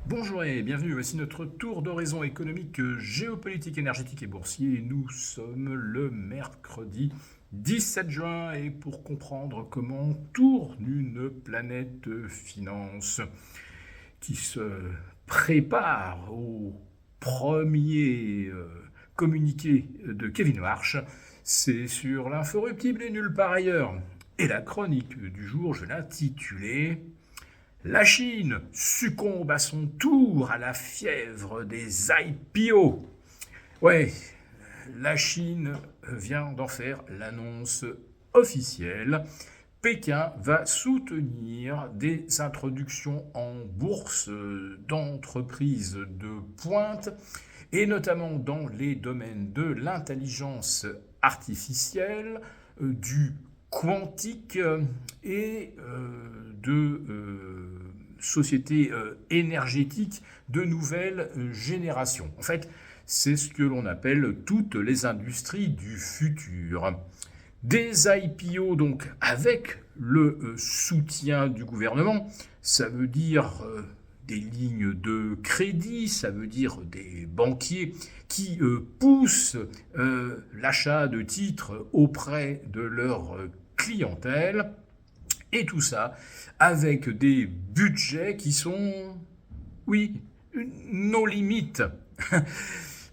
Bonjour et bienvenue, voici notre tour d'horizon économique, géopolitique, énergétique et boursier. Nous sommes le mercredi 17 juin et pour comprendre comment tourne une planète finance qui se prépare au premier communiqué de Kevin Warsh, c'est sur l'inforruptible et nulle part ailleurs. Et la chronique du jour, je l'intitulais la Chine succombe à son tour à la fièvre des IPO. Ouais, la Chine vient d'en faire l'annonce officielle. Pékin va soutenir des introductions en bourse d'entreprises de pointe, et notamment dans les domaines de l'intelligence artificielle, du quantique et de sociétés énergétiques de nouvelle génération. En fait, c'est ce que l'on appelle toutes les industries du futur. Des IPO donc avec le soutien du gouvernement, ça veut dire des lignes de crédit, ça veut dire des banquiers qui poussent l'achat de titres auprès de leur clientèle, et tout ça avec des budgets qui sont, oui, nos limites.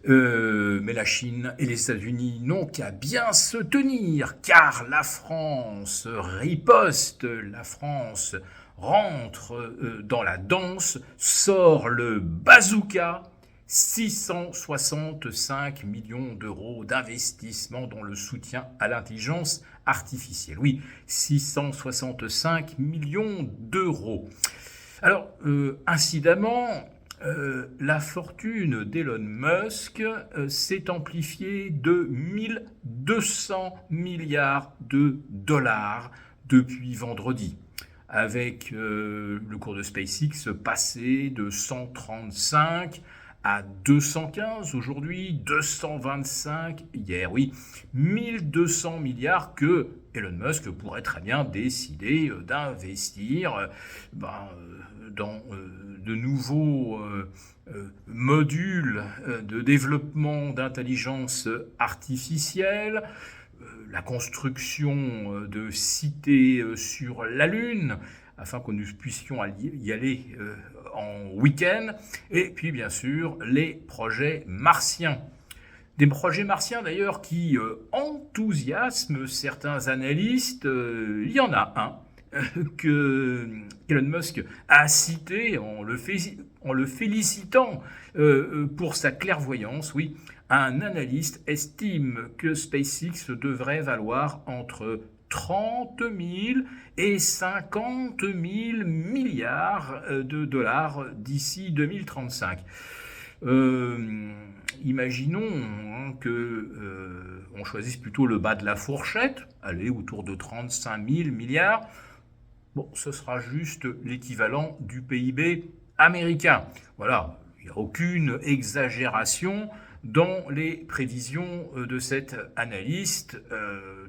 Mais la Chine et les États-Unis n'ont qu'à bien se tenir, car la France riposte, la France rentre dans la danse, sort le bazooka, 665 millions d'euros d'investissement dans le soutien à l'intelligence artificielle. Oui, 665 millions d'euros. Alors, incidemment, la fortune d'Elon Musk s'est amplifiée de 1200 milliards de dollars depuis vendredi, avec le cours de SpaceX passé de 135 à 215 aujourd'hui, 225 hier. Oui, 1200 milliards que Elon Musk pourrait très bien décider d'investir dans de nouveaux modules de développement d'intelligence artificielle, la construction de cités sur la Lune, afin que nous puissions y aller en week-end, et puis bien sûr les projets martiens. Des projets martiens d'ailleurs qui enthousiasment certains analystes. Il y en a un que Elon Musk a cité en le félicitant pour sa clairvoyance. Oui, un analyste estime que SpaceX devrait valoir entre 30 000 et 50 000 milliards de dollars d'ici 2035. Imaginons que on choisisse plutôt le bas de la fourchette, aller autour de 35 000 milliards. Bon, ce sera juste l'équivalent du PIB américain. Voilà, il n'y a aucune exagération dans les prévisions de cet analyste.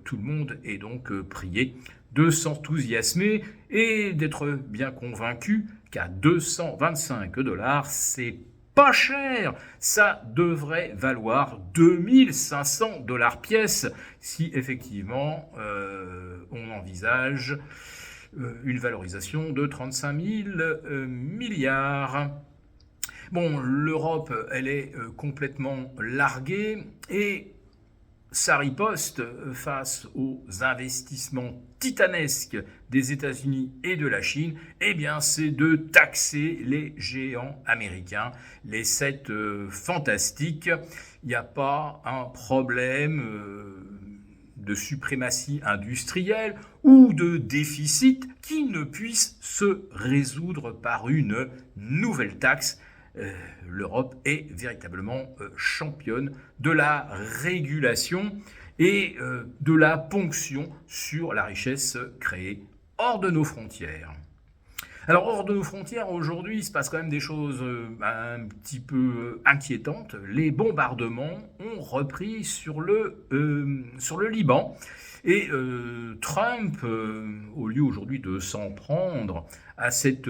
Tout le monde est donc prié de s'enthousiasmer et d'être bien convaincu qu'à 225 dollars, c'est pas cher. Ça devrait valoir 2500 dollars pièce si effectivement on envisage une valorisation de 35 000 milliards. Bon, l'Europe, elle est complètement larguée et sa riposte face aux investissements titanesques des États-Unis et de la Chine, eh bien, c'est de taxer les géants américains, les 7 fantastiques. Il n'y a pas un problème de suprématie industrielle ou de déficit qui ne puisse se résoudre par une nouvelle taxe. L'Europe est véritablement championne de la régulation et de la ponction sur la richesse créée hors de nos frontières. Alors, hors de nos frontières, aujourd'hui, il se passe quand même des choses un petit peu inquiétantes. Les bombardements ont repris sur le Liban. Et Trump, au lieu aujourd'hui de s'en prendre à cette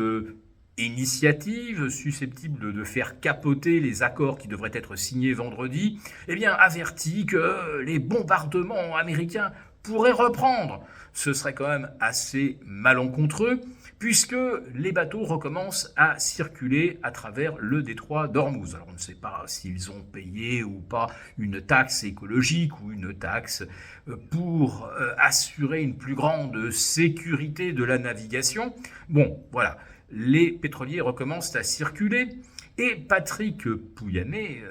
initiative susceptible de faire capoter les accords qui devraient être signés vendredi, eh bien, avertit que les bombardements américains pourraient reprendre. Ce serait quand même assez malencontreux, puisque les bateaux recommencent à circuler à travers le détroit d'Ormuz. Alors on ne sait pas s'ils ont payé ou pas une taxe écologique ou une taxe pour assurer une plus grande sécurité de la navigation. Bon, voilà, les pétroliers recommencent à circuler et Patrick Pouyanné,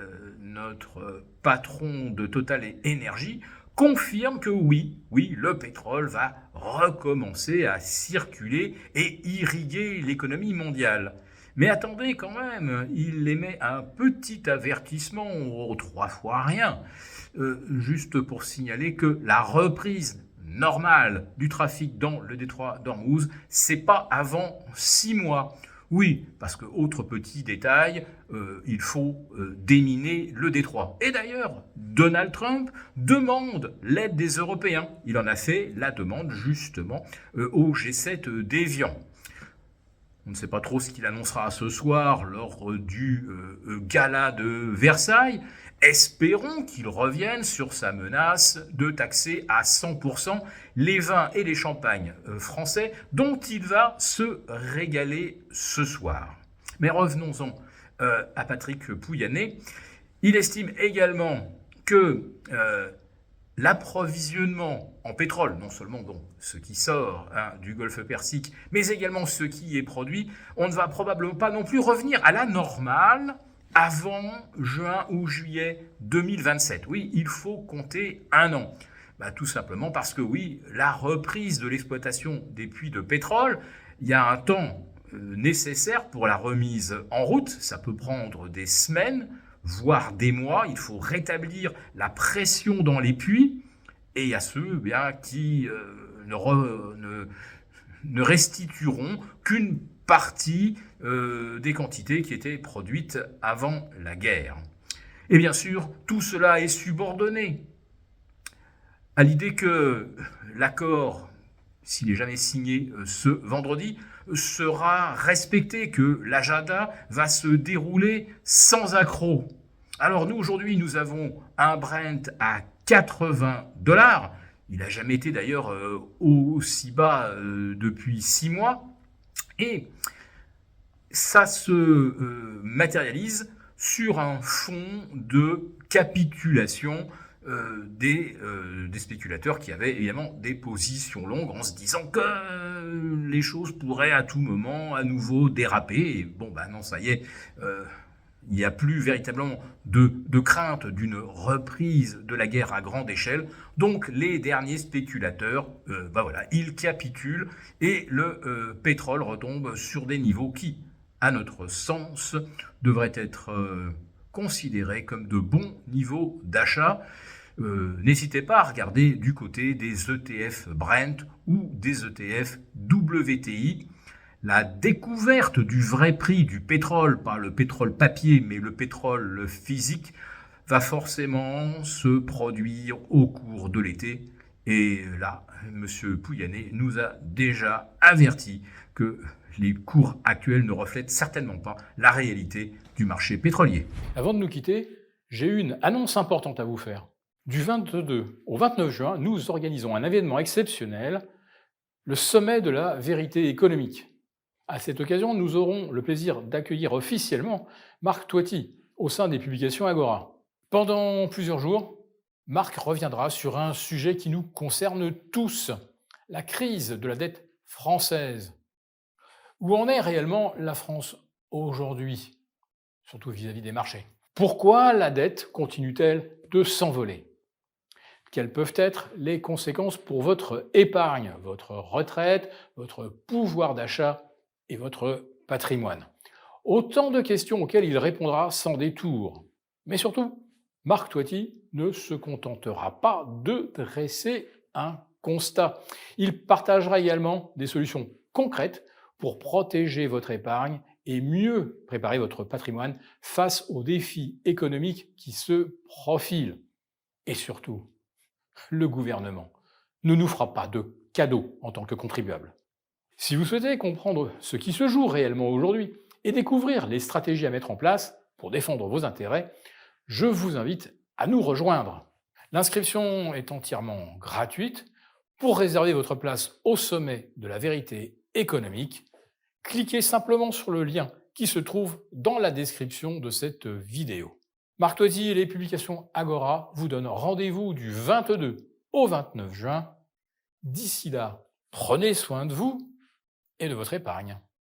notre patron de Total Energy, confirme que oui, le pétrole va recommencer à circuler et irriguer l'économie mondiale. Mais attendez quand même, il émet un petit avertissement, 3 fois rien, juste pour signaler que la reprise normale du trafic dans le détroit d'Ormuz, c'est pas avant 6 mois. Oui, parce que, autre petit détail, il faut déminer le détroit. Et d'ailleurs, Donald Trump demande l'aide des Européens. Il en a fait la demande justement au G7 d'Évian. On ne sait pas trop ce qu'il annoncera ce soir lors du gala de Versailles. Espérons qu'il revienne sur sa menace de taxer à 100% les vins et les champagnes français dont il va se régaler ce soir. Mais revenons-en à Patrick Pouyanné. Il estime également que l'approvisionnement en pétrole, non seulement ce qui sort du Golfe Persique, mais également ce qui est produit, on ne va probablement pas non plus revenir à la normale avant juin ou juillet 2027. Oui, il faut compter un an. Tout simplement parce que oui, la reprise de l'exploitation des puits de pétrole, il y a un temps nécessaire pour la remise en route, ça peut prendre des semaines, voire des mois. Il faut rétablir la pression dans les puits, et il y a ceux qui ne restitueront qu'une partie des quantités qui étaient produites avant la guerre. Et bien sûr, tout cela est subordonné à l'idée que l'accord, s'il n'est jamais signé ce vendredi, sera respecté, que l'agenda va se dérouler sans accroc. Alors nous, aujourd'hui, nous avons un Brent à 80 $. Il n'a jamais été d'ailleurs aussi bas depuis 6 mois. Et ça se matérialise sur un fond de capitulation des spéculateurs qui avaient évidemment des positions longues en se disant que les choses pourraient à tout moment à nouveau déraper. Et non, ça y est, il n'y a plus véritablement de crainte d'une reprise de la guerre à grande échelle. Donc les derniers spéculateurs, ils capitulent et le pétrole retombe sur des niveaux qui, à notre sens, devraient être considérés comme de bons niveaux d'achat. N'hésitez pas à regarder du côté des ETF Brent ou des ETF WTI. La découverte du vrai prix du pétrole, pas le pétrole papier, mais le pétrole physique, va forcément se produire au cours de l'été. Et là, M. Pouyanné nous a déjà averti que les cours actuels ne reflètent certainement pas la réalité du marché pétrolier. Avant de nous quitter, j'ai une annonce importante à vous faire. Du 22 au 29 juin, nous organisons un événement exceptionnel, le sommet de la vérité économique. À cette occasion, nous aurons le plaisir d'accueillir officiellement Marc Toiti au sein des publications Agora. Pendant plusieurs jours, Marc reviendra sur un sujet qui nous concerne tous, la crise de la dette française. Où en est réellement la France aujourd'hui, surtout vis-à-vis des marchés? Pourquoi la dette continue-t-elle de s'envoler? Quelles peuvent être les conséquences pour votre épargne, votre retraite, votre pouvoir d'achat et votre patrimoine? Autant de questions auxquelles il répondra sans détour. Mais surtout, Marc Toiti ne se contentera pas de dresser un constat. Il partagera également des solutions concrètes pour protéger votre épargne et mieux préparer votre patrimoine face aux défis économiques qui se profilent. Et surtout, le gouvernement ne nous fera pas de cadeaux en tant que contribuables. Si vous souhaitez comprendre ce qui se joue réellement aujourd'hui et découvrir les stratégies à mettre en place pour défendre vos intérêts, je vous invite à nous rejoindre. L'inscription est entièrement gratuite. Pour réserver votre place au sommet de la vérité économique, cliquez simplement sur le lien qui se trouve dans la description de cette vidéo. Marc Toiti et les publications Agora vous donnent rendez-vous du 22 au 29 juin. D'ici là, prenez soin de vous et de votre épargne.